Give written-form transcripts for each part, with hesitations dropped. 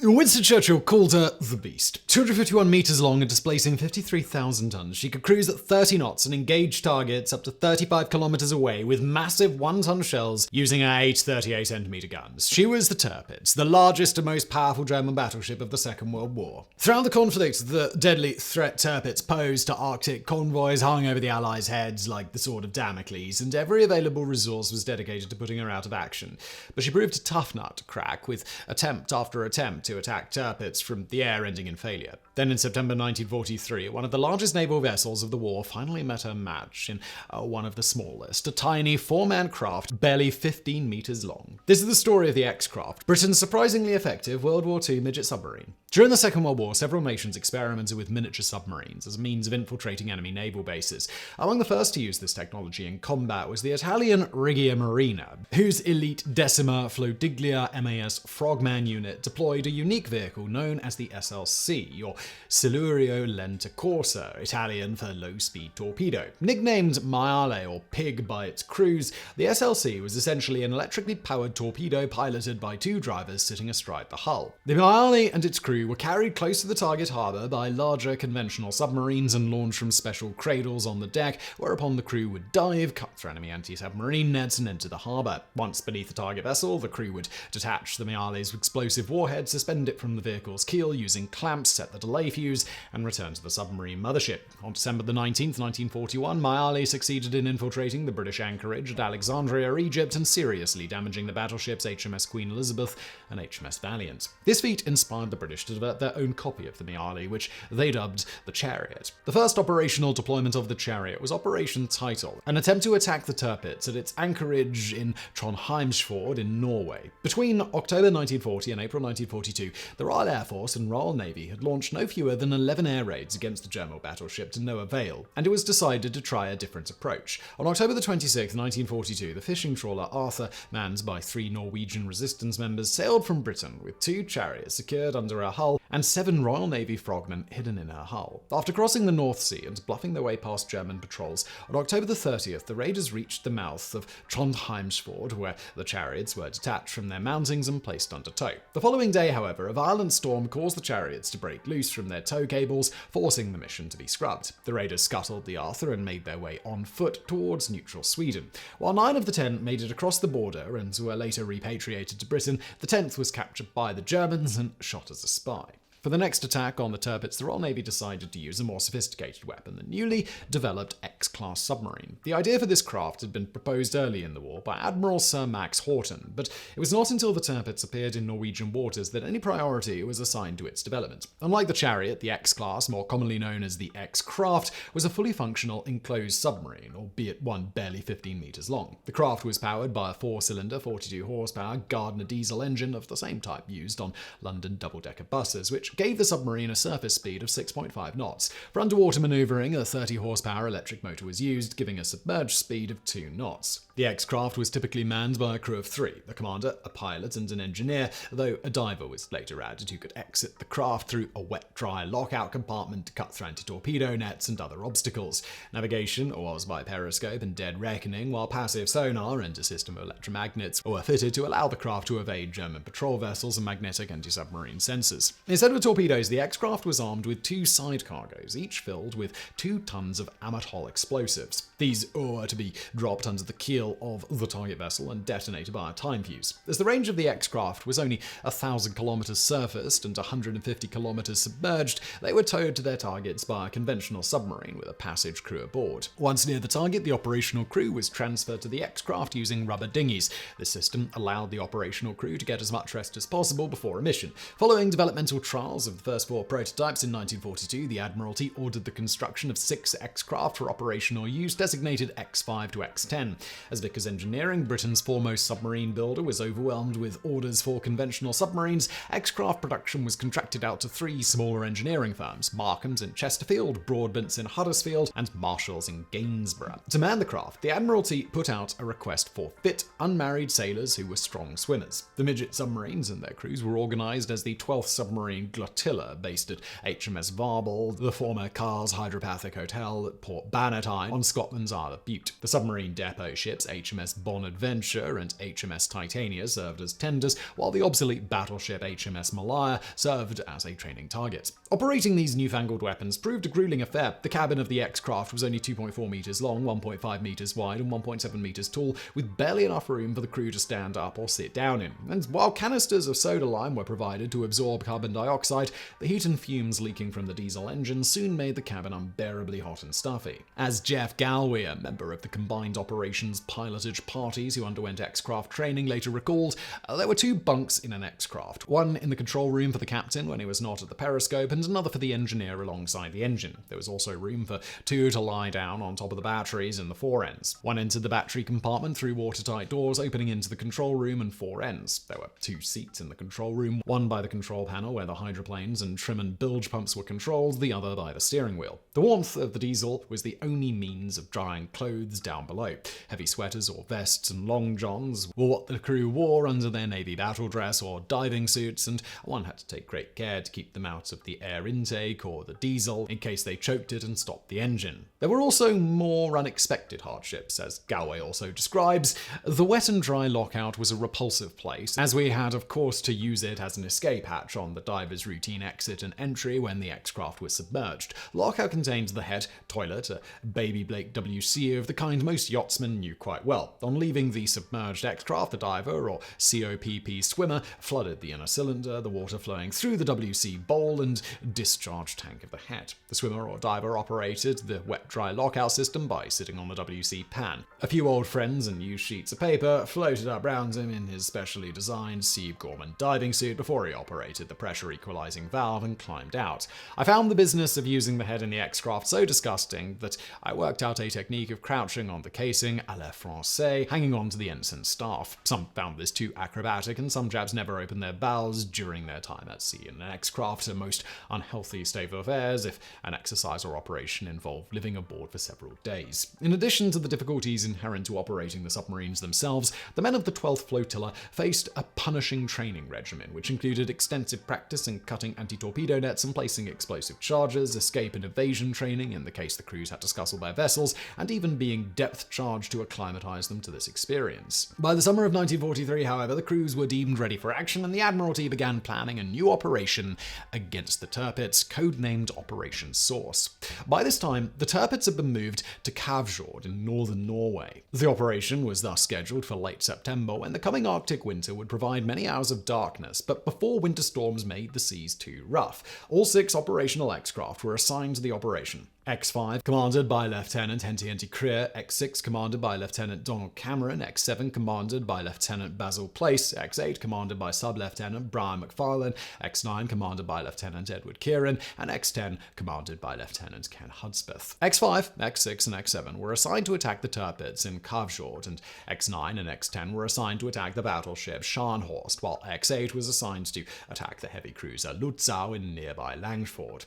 Winston Churchill called her the Beast. 251 meters long and displacing 53,000 tons, she could cruise at 30 knots and engage targets up to 35 kilometers away with massive 1-ton shells using her 8 38cm guns. She was the Tirpitz, the largest and most powerful German battleship of the Second World War. Throughout the conflict, the deadly threat Tirpitz posed to Arctic convoys hung over the Allies' heads like the sword of Damocles, and every available resource was dedicated to putting her out of action. But she proved a tough nut to crack, with attempt after attempt to attack Tirpitz from the air ending in failure. Then in September 1943, one of the largest naval vessels of the war finally met her match in one of the smallest, a tiny 4-man craft barely 15 meters long. This is the story of the X-Craft, Britain's surprisingly effective World War II midget submarine. During the Second World War, several nations experimented with miniature submarines as a means of infiltrating enemy naval bases. Among the first to use this technology in combat was the Italian Regia Marina, whose elite Decima Flodiglia MAS Frogman unit deployed a unique vehicle known as the SLC, or Silurio Lente Corsa, Italian for low-speed torpedo. Nicknamed Maiale or Pig by its crews, the SLC was essentially an electrically powered torpedo piloted by 2 drivers sitting astride the hull. The Maiale and its crew were carried close to the target harbour by larger conventional submarines and launched from special cradles on the deck, whereupon the crew would dive, cut through enemy anti-submarine nets, and enter the harbour. Once beneath the target vessel, the crew would detach the Maiale's explosive warhead, suspend it from the vehicle's keel using clamps, set the delay fuse, and return to the submarine mothership. On December the 19th, 1941, Maiale succeeded in infiltrating the British anchorage at Alexandria, Egypt, and seriously damaging the battleships HMS Queen Elizabeth and HMS Valiant. This feat inspired the British to develop their own copy of the Maiale, which they dubbed the Chariot. The first operational deployment of the Chariot was Operation Title, an attempt to attack the Tirpitz at its anchorage in Trondheimsfjord in Norway. Between October 1940 and April 1942, the Royal Air Force and Royal Navy had launched no fewer than 11 air raids against the German battleship to no avail, and it was decided to try a different approach. On October 26, 1942, the fishing trawler Arthur, manned by 3 Norwegian resistance members, sailed from Britain with 2 chariots secured under her hull and 7 Royal Navy frogmen hidden in her hull. After crossing the North Sea and bluffing their way past German patrols, on October 30th, the raiders reached the mouth of Trondheimsfjord, where the chariots were detached from their mountings and placed under tow. The following day, however, a violent storm caused the chariots to break loose from their tow cables, forcing the mission to be scrubbed. The raiders scuttled the Arthur and made their way on foot towards neutral Sweden. While 9 of the 10 made it across the border and were later repatriated to Britain, the 10th was captured by the Germans and shot as a spy. For the next attack on the Tirpitz, the Royal Navy decided to use a more sophisticated weapon, the newly developed X-class submarine. The idea for this craft had been proposed early in the war by Admiral Sir Max Horton, but it was not until the Tirpitz appeared in Norwegian waters that any priority was assigned to its development. Unlike the Chariot, the X-class, more commonly known as the X-craft, was a fully functional enclosed submarine, albeit one barely 15 meters long. The craft was powered by a 4-cylinder, 42 horsepower Gardner diesel engine of the same type used on London double-decker buses, which gave the submarine a surface speed of 6.5 knots. For underwater maneuvering, a 30 horsepower electric motor was used, giving a submerged speed of 2 knots. The X-craft was typically manned by a crew of 3, a commander, a pilot, and an engineer, though a diver was later added who could exit the craft through a wet-dry lockout compartment to cut through anti-torpedo nets and other obstacles. Navigation was by periscope and dead reckoning, while passive sonar and a system of electromagnets were fitted to allow the craft to evade German patrol vessels and magnetic anti-submarine sensors. Instead of torpedoes, the X-craft was armed with 2 side cargoes, each filled with 2 tons of Amatol explosives. These were to be dropped under the keel of the target vessel and detonated by a time fuse. As the range of the X-craft was only 1,000 kilometers surfaced and 150 kilometers submerged, they were towed to their targets by a conventional submarine with a passage crew aboard. Once near the target, the operational crew was transferred to the X-craft using rubber dinghies. This system allowed the operational crew to get as much rest as possible before a mission. Following developmental trials of the first 4 prototypes in 1942, the Admiralty ordered the construction of 6 X-craft for operational use, designated X5 to X10. As Vickers Engineering, Britain's foremost submarine builder, was overwhelmed with orders for conventional submarines, X-craft production was contracted out to 3 smaller engineering firms, Markham's in Chesterfield, Broadbent's in Huddersfield, and Marshall's in Gainsborough. To man the craft, the Admiralty put out a request for fit, unmarried sailors who were strong swimmers. The midget submarines and their crews were organized as the 12th Submarine Flotilla, based at HMS Varble, the former Carr's Hydropathic Hotel at Port Bannatyne on Scotland's Isle of Bute. The submarine depot ships ships HMS Bonadventure and HMS Titania served as tenders, while the obsolete battleship HMS Malaya served as a training target. Operating these newfangled weapons proved a grueling affair. The cabin of the X-craft was only 2.4 meters long, 1.5 meters wide, and 1.7 meters tall, with barely enough room for the crew to stand up or sit down in. And while canisters of soda lime were provided to absorb carbon dioxide, the heat and fumes leaking from the diesel engine soon made the cabin unbearably hot and stuffy. As Jeff Galway, a member of the Combined Operations Pilotage Parties who underwent X-craft training, later recalled, there were 2 bunks in an X-craft, one in the control room for the captain when he was not at the periscope, and another for the engineer alongside the engine. There was also room for 2 to lie down on top of the batteries in the fore ends. One entered the battery compartment through watertight doors opening into the control room and fore ends. There were 2 seats in the control room, one by the control panel where the hydroplanes and trim and bilge pumps were controlled, the other by the steering wheel. The warmth of the diesel was the only means of drying clothes down below. Heavy sweaters or vests and long johns were what the crew wore under their navy battle dress or diving suits, and one had to take great care to keep them out of the air intake or the diesel in case they choked it and stopped the engine. There were also more unexpected hardships, as Galway also describes. The wet and dry lockout was a repulsive place, as we had of course to use it as an escape hatch on the diver's routine exit and entry when the X-craft was submerged. Lockout contained the head, toilet, a baby Blake WC of the kind most yachtsmen knew quite well. On leaving the submerged X-craft, the diver or COPP swimmer flooded the inner cylinder, the water flowing through the WC bowl and discharge tank of the head. The swimmer or diver operated the wet-dry lockout system by sitting on the WC pan. A few old friends and used sheets of paper floated up round him in his specially designed Steve Gorman diving suit before he operated the pressure equalizing valve and climbed out. I found the business of using the head in the X-craft so disgusting that I worked out a technique of crouching on the casing à la française, hanging on to the ensign staff. Some found this too acrobatic, and some chaps never opened their bowels during their time at sea in an X-craft, a most unhealthy state of affairs if an exercise or operation involved living aboard for several days. In addition to the difficulties inherent to operating the submarines themselves, the men of the 12th Flotilla faced a punishing training regimen, which included extensive practice in cutting anti-torpedo nets and placing explosive charges, escape and evasion training in the case the crews had to scuttle their vessels, and even being depth charged to acclimatize them to this experience. By the summer of 1943, however, the crews were deemed ready for action, and the Admiralty began planning a new operation against the Tirpitz, codenamed Operation Source. By this time, the Tirpitz had been moved to Kavjord in northern Norway. The operation was thus scheduled for late September, when the coming Arctic winter would provide many hours of darkness, but before winter storms made the seas too rough. All 6 operational X-craft were assigned to the operation. X5, commanded by Lieutenant Henty Creer, X6, commanded by Lieutenant Donald Cameron, X7, commanded by Lieutenant Basil Place, X8, commanded by Sub-Lieutenant Brian McFarlane, X9, commanded by Lieutenant Edward Kieran, and X10, commanded by Lieutenant Ken Hudspeth. X5, X6, and X7 were assigned to attack the Tirpitz in Kavjord, and X9 and X10 were assigned to attack the battleship Scharnhorst, while X8 was assigned to attack the heavy cruiser Lutzow in nearby Langford.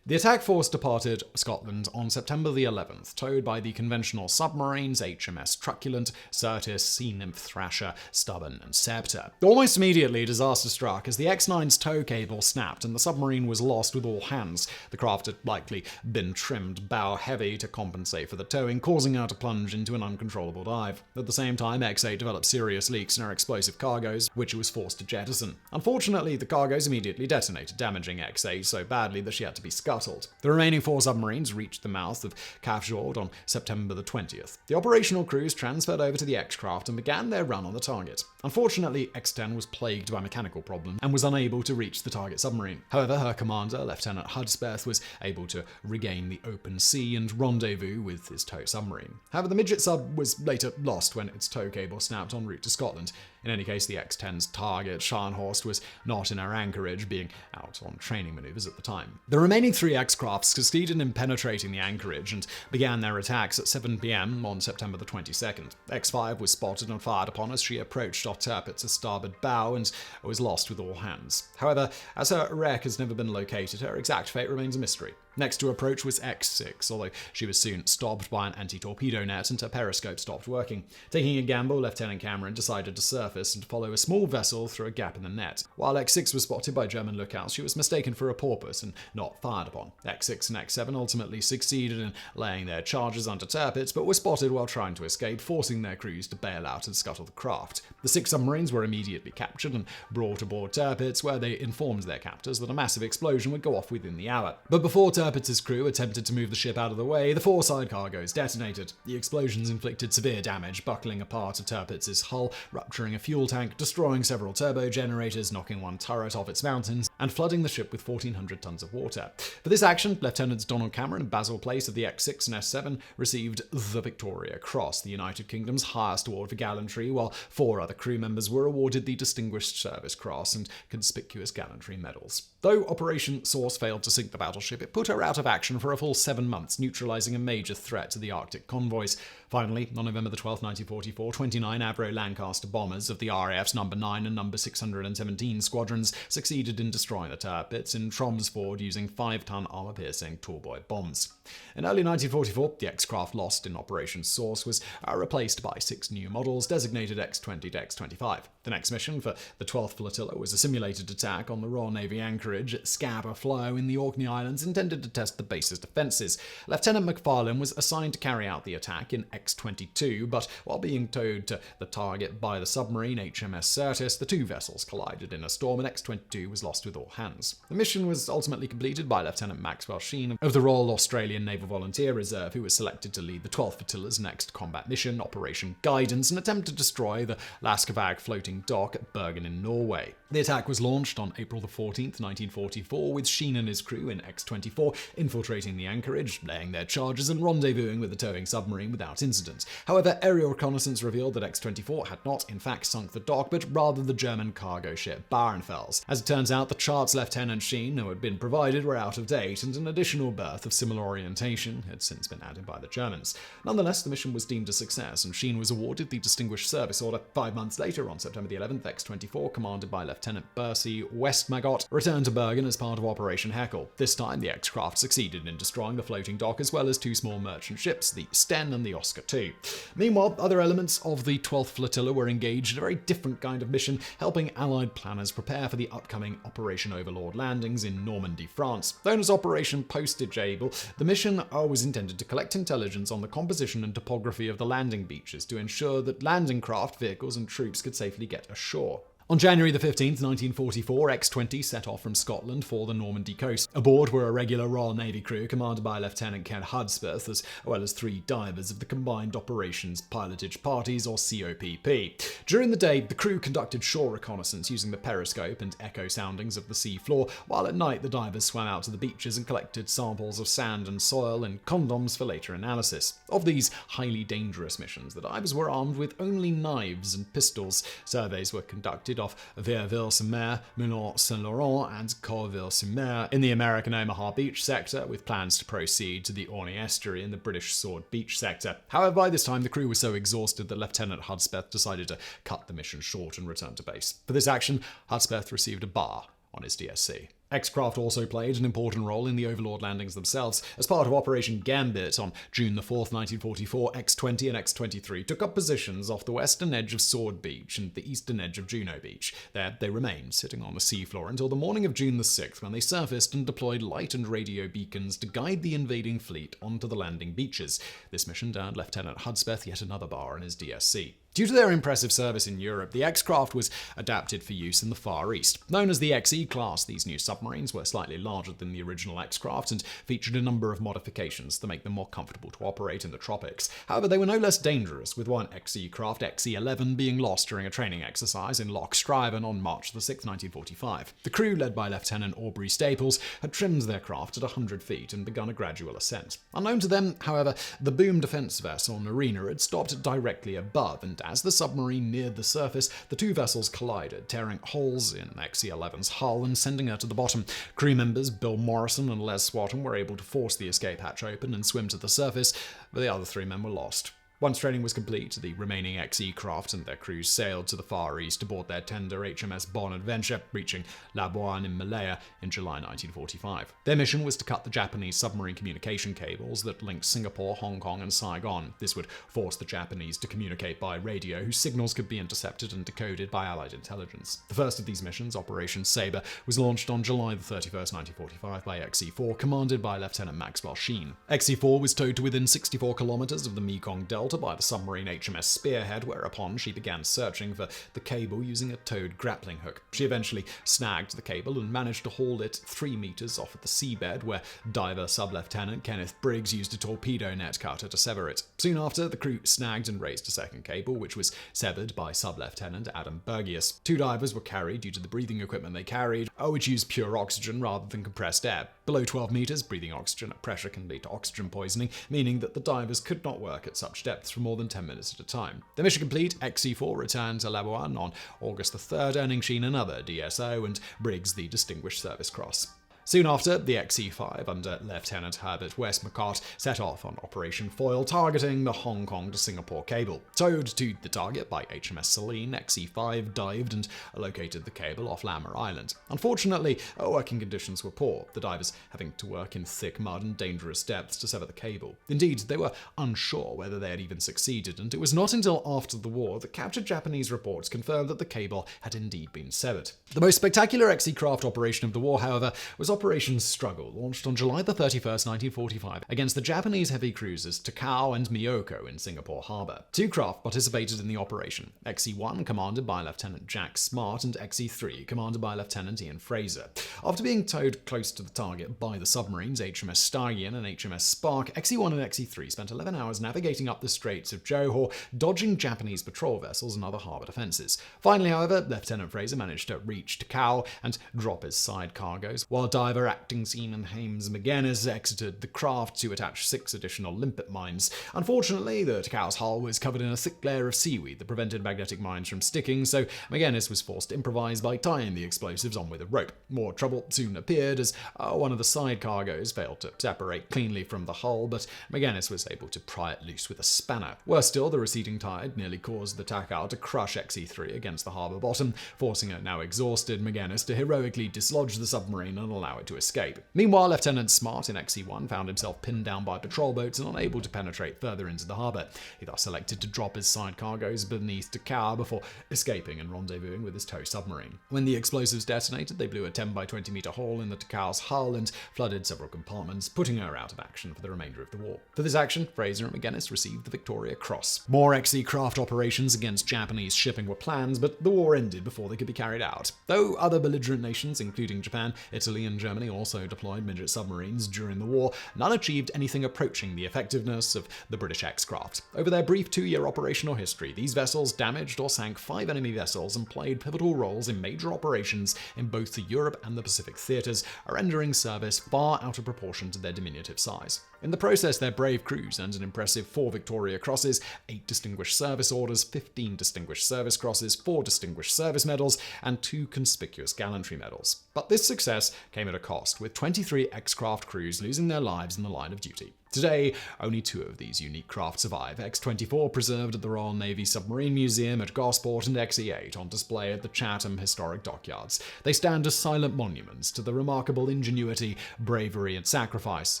The attack force departed Scotland on September the 11th, towed by the conventional submarines HMS Truculent, Certis, Sea Nymph Thrasher, Stubborn, and Scepter. Almost immediately, disaster struck as the X9's tow cable snapped and the submarine was lost with all hands. The craft had likely been trimmed bow heavy to compensate for the towing, causing her to plunge into an uncontrollable dive. At the same time, X8 developed serious leaks in her explosive cargoes, which it was forced to jettison. Unfortunately, the cargoes immediately detonated, damaging X8 so badly that she had to be scuttled. The remaining 4 submarines reached the mouth of Kavjord on September the 20th. The operational crews transferred over to the X-craft and began their run on the target. Unfortunately, X-10 was plagued by mechanical problems and was unable to reach the target submarine. However, her commander, Lieutenant Hudspeth, was able to regain the open sea and rendezvous with his tow submarine. However, the Midget sub was later lost when its tow cable snapped en route to Scotland. In any case, the X-10's target, Scharnhorst, was not in her anchorage, being out on training maneuvers at the time. The remaining 3 X-crafts succeeded in penetrating the anchorage and began their attacks at 7 p.m. on September the 22nd. X5 was spotted and fired upon as she approached off Tirpitz's starboard bow and was lost with all hands. However, as her wreck has never been located, her exact fate remains a mystery. Next to approach was X6, although she was soon stopped by an anti-torpedo net and her periscope stopped working. Taking a gamble, Lieutenant Cameron decided to surface and follow a small vessel through a gap in the net. While X6 was spotted by German lookouts, she was mistaken for a porpoise and not fired upon. upon. X6 and X7 ultimately succeeded in laying their charges under Tirpitz, but were spotted while trying to escape, forcing their crews to bail out and scuttle the craft. The 6 submarines were immediately captured and brought aboard Tirpitz, where they informed their captors that a massive explosion would go off within the hour. But before Tirpitz's crew attempted to move the ship out of the way, the 4 side cargoes detonated. The explosions inflicted severe damage, buckling a part of Tirpitz's hull, rupturing a fuel tank, destroying several turbo generators, knocking one turret off its mountains, and flooding the ship with 1,400 tons of water. For this action, Lieutenants Donald Cameron and Basil Place of the X6 and S7 received the Victoria Cross, the United Kingdom's highest award for gallantry, while 4 other crew members were awarded the Distinguished Service Cross and Conspicuous Gallantry medals. Though Operation Source failed to sink the battleship, it put her out of action for a full 7 months, neutralizing a major threat to the Arctic convoys. Finally, on November 12, 1944, 29 Avro Lancaster bombers of the RAF's No. 9 and No. 617 squadrons succeeded in destroying the Tirpitz in Tromsford using 5-ton armor-piercing tallboy bombs. In early 1944, the X-craft lost in Operation Source was replaced by 6 new models designated X-20 to X-25. The next mission for the 12th Flotilla was a simulated attack on the Royal Navy anchorage at Scapa Flow in the Orkney Islands intended to test the base's defences. Lieutenant McFarlane was assigned to carry out the attack in X-22, but while being towed to the target by the submarine HMS Certis, the 2 vessels collided in a storm and X-22 was lost with all hands. The mission was ultimately completed by Lieutenant Maxwell Sheen of the Royal Australian Naval Volunteer Reserve, who was selected to lead the 12th Flotilla's next combat mission, Operation Guidance, and attempt to destroy the Laskavag floating dock at Bergen in Norway. The attack was launched on April 14, 1944, with Sheen and his crew in X-24 infiltrating the anchorage, laying their charges and rendezvousing with the towing submarine without incident. However, aerial reconnaissance revealed that X-24 had not in fact sunk the dock, but rather the German cargo ship Bauernfels. As it turns out, the charts Lieutenant Sheen who had been provided were out of date, and an additional berth of similar orientation had since been added by the Germans. Nonetheless, the mission was deemed a success, and Sheen was awarded the Distinguished Service Order. 5 months later, on September 11th, X-24, commanded by Lieutenant Percy Westmagott, returned to Bergen as part of Operation Heckle. This time, the X-craft succeeded in destroying the floating dock as well as 2 small merchant ships, the Sten and the Oscar II. Meanwhile, other elements of the 12th Flotilla were engaged in a very different kind of mission, helping Allied planners prepare for the upcoming Operation Overlord landings in Normandy, France. Known as Operation Postage Able, the mission was intended to collect intelligence on the composition and topography of the landing beaches to ensure that landing craft, vehicles, and troops could safely get ashore. On January 15, 1944, X-20 set off from Scotland for the Normandy coast. Aboard were a regular Royal Navy crew commanded by Lieutenant Ken Hudspeth, as well as 3 divers of the Combined Operations Pilotage Parties, or COPP. During the day, the crew conducted shore reconnaissance using the periscope and echo soundings of the sea floor, while at night the divers swam out to the beaches and collected samples of sand and soil and condoms for later analysis. Of these highly dangerous missions, the divers were armed with only knives and pistols. Surveys were conducted off Vierville-sur-Mer, Moulins-Saint-Laurent, and Corville-sur-Mer in the American Omaha Beach sector, with plans to proceed to the Orkney Estuary in the British Sword Beach sector. However, by this time, the crew was so exhausted that Lieutenant Hudspeth decided to cut the mission short and return to base. For this action, Hudspeth received a bar on his DSC. X-craft also played an important role in the Overlord landings themselves. As part of Operation Gambit on June 4, 1944, X-20 and X-23 took up positions off the western edge of Sword Beach and the eastern edge of Juno Beach. There they remained, sitting on the seafloor until the morning of June 6th, when they surfaced and deployed light and radio beacons to guide the invading fleet onto the landing beaches. This mission earned Lieutenant Hudspeth yet another bar on his DSC. Due to their impressive service in Europe, the X-craft was adapted for use in the Far East. Known as the XE class, these new submarines were slightly larger than the original X-craft and featured a number of modifications to make them more comfortable to operate in the tropics. However, they were no less dangerous, with one XE craft, XE-11, being lost during a training exercise in Loch Striven on March 6, 1945. The crew, led by Lieutenant Aubrey Staples, had trimmed their craft at 100 feet and begun a gradual ascent. Unknown to them, however, the boom defense vessel Marina had stopped directly above, and as the submarine neared the surface, the 2 vessels collided, tearing holes in XE-11's hull and sending her to the bottom. Crew members Bill Morrison and Les Swatton were able to force the escape hatch open and swim to the surface, but the other 3 men were lost. Once training was complete, the remaining XE craft and their crews sailed to the Far East aboard their tender HMS Bonadventure, reaching Labuan in Malaya in July 1945. Their mission was to cut the Japanese submarine communication cables that linked Singapore, Hong Kong, and Saigon. This would force the Japanese to communicate by radio, whose signals could be intercepted and decoded by Allied intelligence. The first of these missions, Operation Sabre, was launched on July 31, 1945 by XE-4, commanded by Lieutenant Maxwell Sheen. XE-4 was towed to within 64 kilometers of the Mekong Delta by the submarine HMS Spearhead, whereupon she began searching for the cable using a towed grappling hook. She eventually snagged the cable and managed to haul it 3 meters off at the seabed, where diver Sub-Lieutenant Kenneth Briggs used a torpedo net cutter to sever it. Soon after, the crew snagged and raised a second cable, which was severed by Sub-Lieutenant Adam Bergius. 2 divers were carried due to the breathing equipment they carried, which used pure oxygen rather than compressed air. Below 12 meters, breathing oxygen at pressure can lead to oxygen poisoning, meaning that the divers could not work at such depths for more than 10 minutes at a time. The mission complete, XE-4 returned to Labuan on August 3rd, earning Sheen another DSO and Briggs the Distinguished Service Cross. Soon after, the XE-5, under Lieutenant Herbert Westmacott, set off on Operation Foil, targeting the Hong Kong to Singapore cable. Towed to the target by HMS Celine, XE-5 dived and located the cable off Lammer Island. Unfortunately, working conditions were poor, the divers having to work in thick mud and dangerous depths to sever the cable. Indeed, they were unsure whether they had even succeeded, and it was not until after the war that captured Japanese reports confirmed that the cable had indeed been severed. The most spectacular XE craft operation of the war, however, was Operation Struggle, launched on July 31, 1945, against the Japanese heavy cruisers Takao and Miyoko in Singapore Harbor. 2 craft participated in the operation, XE-1 commanded by Lieutenant Jack Smart and XE-3 commanded by Lieutenant Ian Fraser. After being towed close to the target by the submarines HMS Stallion and HMS Spark, XE-1 and XE-3 spent 11 hours navigating up the Straits of Johor, dodging Japanese patrol vessels and other harbor defenses. Finally, however, Lieutenant Fraser managed to reach Takao and drop his side cargoes, while diver acting seaman Hames McGuinness exited the craft to attach 6 additional limpet mines. Unfortunately, the Takao's hull was covered in a thick layer of seaweed that prevented magnetic mines from sticking, so McGuinness was forced to improvise by tying the explosives on with a rope. More trouble soon appeared as one of the side cargoes failed to separate cleanly from the hull, but McGuinness was able to pry it loose with a spanner. Worse still, the receding tide nearly caused the Takao to crush XE-3 against the harbour bottom, forcing a now exhausted McGuinness to heroically dislodge the submarine and allow it to escape. Meanwhile, Lieutenant Smart in XE-1 found himself pinned down by patrol boats and unable to penetrate further into the harbour. He thus elected to drop his side cargoes beneath Takao before escaping and rendezvousing with his tow submarine. When the explosives detonated, they blew a 10 by 20 meter hole in the Takao's hull and flooded several compartments, putting her out of action for the remainder of the war. For this action, Fraser and McGuinness received the Victoria Cross. More XE craft operations against Japanese shipping were planned, but the war ended before they could be carried out. Though other belligerent nations, including Japan, Italy, and Germany, also deployed midget submarines during the war, none achieved anything approaching the effectiveness of the British X-craft. Over their brief 2-year operational history, these vessels damaged or sank 5 enemy vessels and played pivotal roles in major operations in both the Europe and the Pacific theaters, rendering service far out of proportion to their diminutive size. In the process, their brave crews earned an impressive 4 Victoria Crosses, 8 Distinguished Service Orders, 15 Distinguished Service Crosses, 4 Distinguished Service Medals, and 2 Conspicuous Gallantry Medals. But this success came at a cost, with 23 X-craft crews losing their lives in the line of duty. Today, only 2 of these unique craft survive, X-24 preserved at the Royal Navy Submarine Museum at Gosport and XE-8 on display at the Chatham Historic Dockyards. They stand as silent monuments to the remarkable ingenuity, bravery, and sacrifice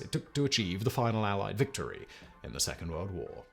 it took to achieve the final Allied victory in the Second World War.